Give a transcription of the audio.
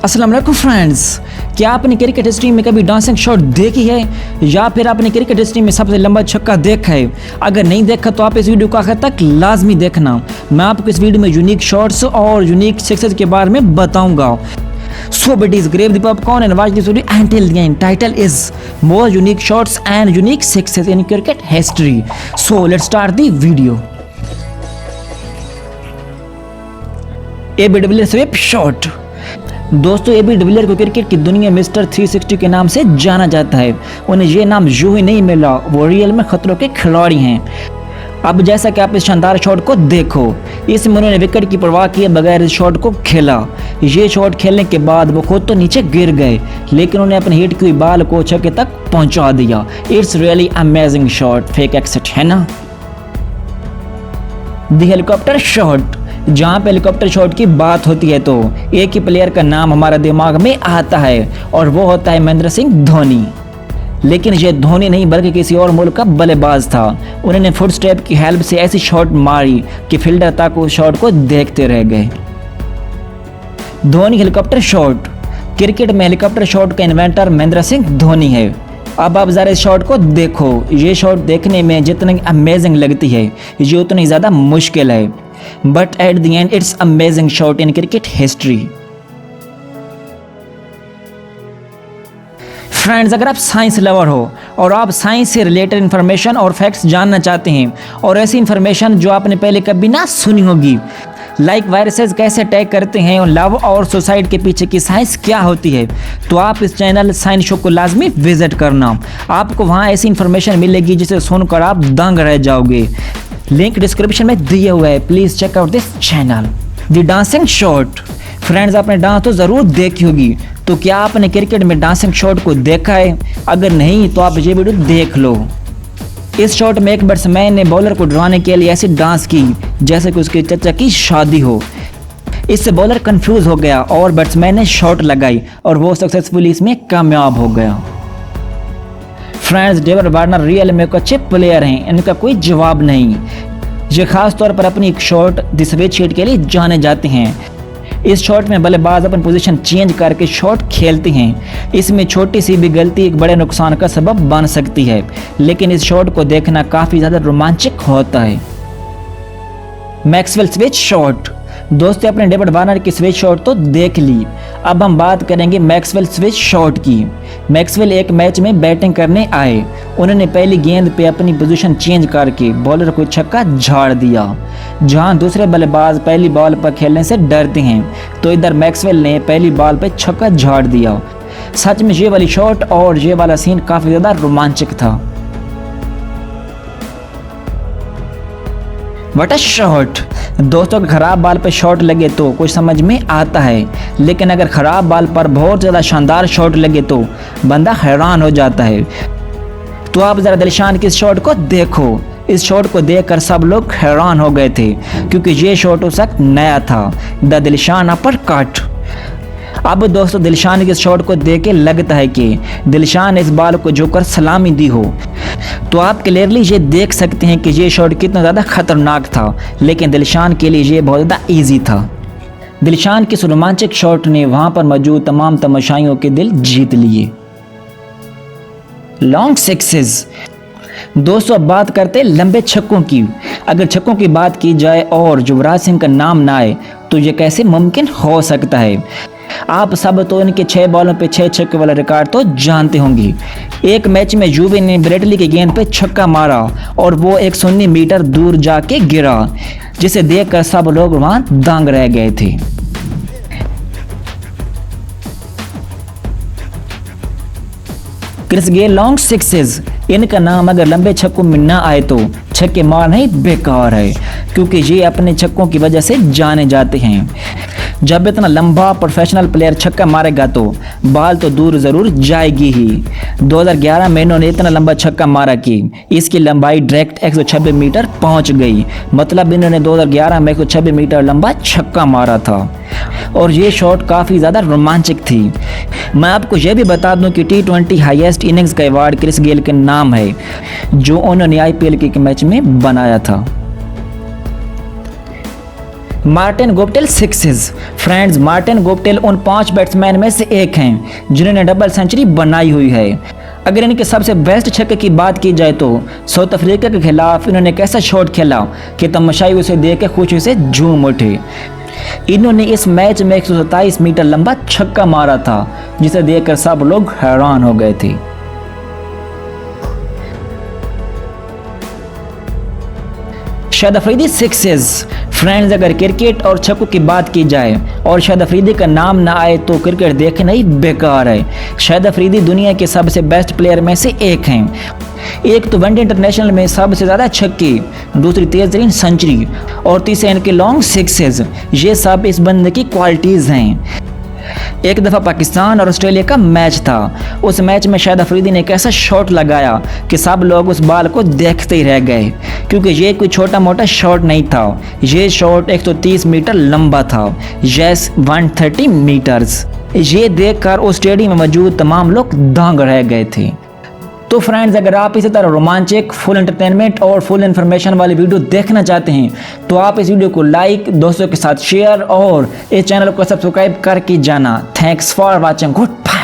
अस्सलाम वालेकुम फ्रेंड्स, क्या आपने क्रिकेट हिस्ट्री में कभी डांसिंग शॉट देखी है या फिर आपने क्रिकेट हिस्ट्री में सबसे लंबा छक्का देखा है? अगर नहीं देखा तो आप इस वीडियो को आखिर तक लाजमी देखना। मैं आपको इस वीडियो में यूनिक शॉट्स और यूनिक सिक्सेस के बारे में बताऊंगा। So buddies, grab the popcorn and watch this video until the end. Title is more unique shots and unique sixes in cricket history. So let's start the video. AB de Villiers whip shot. दोस्तों AB de Villiers को cricket की दुनिया mister 360 के नाम से जाना जाता है। उन्हें ये नाम यूं ही नहीं मिला, वो रियल में खतरों के खिलाड़ी हैं। अब जैसा कि आप इस शानदार शॉट को देखो, इसमें उन्होंने विकेट की परवाह किए बगैर इस शॉट को खेला। ये शॉट खेलने के बाद वो खुद तो नीचे गिर गए, लेकिन उन्हें अपने हिट की हुई बाल को छक्के तक पहुंचा दिया। It's really amazing shot, fake exact है ना। The helicopter shot. जहाँ पे हेलीकॉप्टर शॉट की बात होती है तो एक ही प्लेयर का नाम हमारा दिमाग में आता है और वो होता है महेंद्र सिंह धोनी। लेकिन ये धोनी नहीं बल्कि किसी और मुल्क का बल्लेबाज था। उन्होंने फुट स्टेप की हेल्प से ऐसी शॉट मारी कि फील्डर तक उस शॉट को देखते रह गए। Dhoni helicopter shot. क्रिकेट में हेलीकॉप्टर शॉट का इन्वेंटर महेंद्र सिंह धोनी है। अब आप ज़रा इस शॉट को देखो। ये शॉट देखने में जितनी अमेजिंग लगती है, ये उतनी ज़्यादा मुश्किल है, but at the end it's amazing shot in cricket history. Friends, अगर आप साइंस लवर हो और आप साइंस से रिलेटेड इन्फॉर्मेशन और फैक्ट्स जानना चाहते हैं और ऐसी इन्फॉर्मेशन जो आपने पहले कभी ना सुनी होगी, लाइक वायरसेस कैसे अटैक करते हैं और लव और सुसाइड के पीछे की साइंस क्या होती है, तो आप इस चैनल साइंस शो को लाजमी विजिट करना। आपको वहाँ ऐसी इन्फॉर्मेशन मिलेगी जिसे सुनकर आप दंग रह जाओगे। लिंक डिस्क्रिप्शन में दिया हुआ है, please check out this channel. The dancing shot. Friends, आपने डांस तो ज़रूर देखी होगी, तो क्या आपने क्रिकेट में डांसिंग शॉट को देखा है? अगर नहीं तो आप ये वीडियो देख लो। इस शॉट में एक बैट्समैन ने बॉलर को डराने के लिए ऐसी डांस की जैसे कि उसके चाचा की शादी हो। इससे बॉलर कंफ्यूज हो गया और बैट्समैन ने शॉट लगाई और वो सक्सेसफुली इसमें कामयाब हो गया। फ्रेंड्स, डेविड वार्नर रियल में एक अच्छे प्लेयर हैं, इनका कोई जवाब नहीं। ये खास तौर पर अपनी एक शॉट द स्विच हिट के लिए जाने जाते हैं। इस शॉट में बल्लेबाज अपन पोजीशन चेंज करके शॉट खेलते हैं। इसमें छोटी सी भी गलती एक बड़े नुकसान का सबब बन सकती है, लेकिन इस शॉट को देखना काफ़ी ज़्यादा रोमांचक होता है। Maxwell switch shot. दोस्तों, अपने डेविड वार्नर की स्विच शॉट तो देख ली, अब हम बात करेंगे मैक्सवेल स्विच शॉट की। मैक्सवेल एक मैच में बैटिंग करने आए। उन्होंने पहली गेंद पे अपनी पोजीशन चेंज करके बॉलर को छक्का झाड़ दिया। जहां दूसरे बल्लेबाज पहली बॉल पर खेलने से डरते हैं, तो इधर मैक्सवेल ने पहली बॉल पे छक्का झाड़ दिया। सच में ये वाली शॉट और ये वाला सीन काफ़ी ज़्यादा रोमांचक था। What a shot. दोस्तों, खराब बॉल पे शॉट लगे तो कुछ समझ में आता है, लेकिन अगर खराब बॉल पर बहुत ज़्यादा शानदार शॉट लगे तो बंदा हैरान हो जाता है। तो आप ज़रा दिलशान की इस शॉट को देखो। इस शॉट को देखकर सब लोग हैरान हो गए थे, क्योंकि ये शॉट उस वक्त नया था, द दिलशान अपर कट। अब दोस्तों, दिलशान की इस शॉट को देख के लगता है कि दिलशान ने इस बॉल को जोकर सलामी दी हो। तो आप क्लियरली ये देख सकते हैं कि ये शॉट कितना ज़्यादा खतरनाक था, लेकिन दिलशान के लिए ये बहुत ज़्यादा ईजी था। दिलशान की इस रोमांचक शॉट ने वहाँ पर मौजूद तमाम तमाशाइयों के दिल जीत लिए। Long sixes. दोस्तों, अब बात करते हैं लंबे छक्कों की। अगर छक्कों की बात की जाए और युवराज सिंह का नाम ना आए तो ये कैसे मुमकिन हो सकता है? आप सब तो इनके 6 बॉलों पे 6 छक्के वाला रिकॉर्ड तो जानते होंगे। एक मैच में युवी ने ब्रेटली की गेंद पे छक्का मारा और वो 119 मीटर दूर जाके गिरा, जिसे देखकर सब लोग वहां दंग रह गए थे। Chris Gayle long sixes. इनका नाम अगर लंबे छक्कों में ना आए तो छक्के मारना ही बेकार है, क्योंकि ये अपने छक्कों की वजह से जाने जाते हैं। जब इतना लंबा प्रोफेशनल प्लेयर छक्का मारेगा तो बॉल तो दूर ज़रूर जाएगी ही। 2011 में इन्होंने इतना लंबा छक्का मारा कि इसकी लंबाई डायरेक्ट 126 मीटर पहुंच गई। मतलब इन्होंने 2011 में 126 मीटर लंबा छक्का मारा था और ये शॉट काफ़ी ज़्यादा रोमांचक थी। मैं आपको यह भी बता दूं कि T20 हाईएस्ट इनिंग्स का अवार्ड क्रिस गेल के नाम है, जो उन्होंने IPL के मैच में बनाया था। Martin Guptill sixes. Friends, Martin Guptill उन 5 बैट्समैन में से एक हैं जिन्होंने डबल सेंचुरी बनाई हुई है। अगर इनके सबसे बेस्ट छक्के की बात की जाए तो साउथ अफ्रीका के खिलाफ इन्होंने एक ऐसा शॉट खेला कि तमाशाई उसे देख के खुशी से झूम उठे। इन्होंने इस मैच में 127 मीटर लंबा छक्का मारा था जिसे देखकर सब लोग हैरान हो गए थे। शाहिद अफरीदी सिक्सेस। फ्रेंड्स, अगर क्रिकेट और छक्कों की बात की जाए और शाहिद अफरीदी का नाम ना आए तो क्रिकेट देखना ही बेकार है। शाहिद अफरीदी दुनिया के सबसे बेस्ट प्लेयर में से एक हैं। एक तो वनडे इंटरनेशनल में सबसे ज़्यादा छक्के, दूसरी तेज तरीन सेंचुरी और तीसरे इनके लॉन्ग सिक्सेस। ये सब इस बंदे की क्वालिटीज़ हैं। एक दफ़ा पाकिस्तान और ऑस्ट्रेलिया का मैच था। उस मैच में शाहिद अफरीदी ने एक ऐसा शॉट लगाया कि सब लोग उस बॉल को देखते ही रह गए, क्योंकि ये कोई छोटा मोटा शॉट नहीं था। ये शॉट 130 मीटर लंबा था, यस 130 मीटर्स। ये देखकर उस स्टेडियम में मौजूद तमाम लोग दंग रह गए थे। तो फ्रेंड्स, अगर आप इसी तरह रोमांचक, फुल एंटरटेनमेंट और फुल इन्फॉर्मेशन वाली वीडियो देखना चाहते हैं तो आप इस वीडियो को लाइक, दोस्तों के साथ शेयर और इस चैनल को सब्सक्राइब करके जाना। Thanks for watching, good bye.